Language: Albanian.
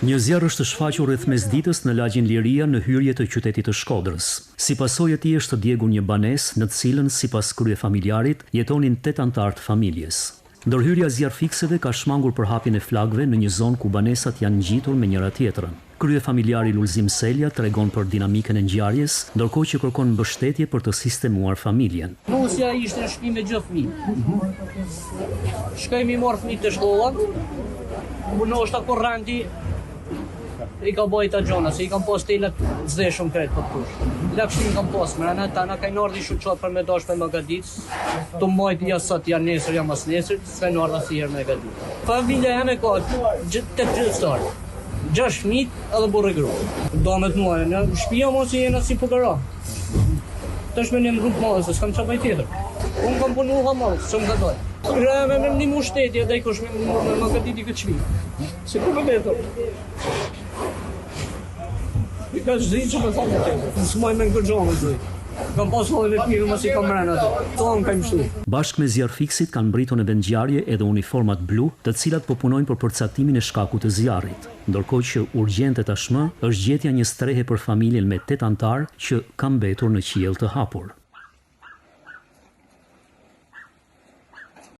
Një zjarr është shfaqur rreth mesditës në lagjin Liria në hyrje të qytetit të Shkodrës. Si pasojë e tij është djegur një banesë në të cilën sipas kryefamiljarit jetonin 8 anëtar të familjes. Ndërhyrja zjarrfikseve ka shmangur për hapjen e flagëve në një zonë ku banesat janë ngjitur me njëra tjetrën. Kryefamiljari Lulzim Selja tregon për dinamikën e ngjarjes, ndërkohë që kërkon mbështetje për të sistemuar familjen. Nusja ishte në shtëpi me gjithë fëmijë. Shkojmë i marr fëmijët të shkollës. Punoshta korranti i ka bojta gjona, se i kam pas telat zde shumë kretë për kush. Lakshtin kam pas, mërë ana ka i nërdi shu qatë për me dash për Magadic, të majtë ja sot, ja nesër, ja mas nesër, s'ka i nërda si herë Magadic. Familja jam e ka të gjithëstarë, 6 fëmijë edhe burrë gru. Damet muaj, në shtëpia mos i jena si pukëra. Tash me një rrugë madhe, se s'kam çapaj tjetër. Unë kam punu ha madhe, s'm ka dojë. Me një mu shtetje dhe i kush me Magadic i këtë shpi. Se ku me vetër. Ka zhrinë që me thonë të tjetër. Në smaj me në gërgjohë me kam pas hodhe me pjeve mas i kam rënë atë. Tonë ka imështu. Bashkë me zjarrfiksit kanë mbritur në vendngjarje edhe uniformat blu, të cilat po punojnë për përcaktimin e shkakut të zjarrit. Ndërkohë që urgjente tashmë është gjetja një strehe për familjen me 8 anëtar që ka mbetur në qiell të hapur.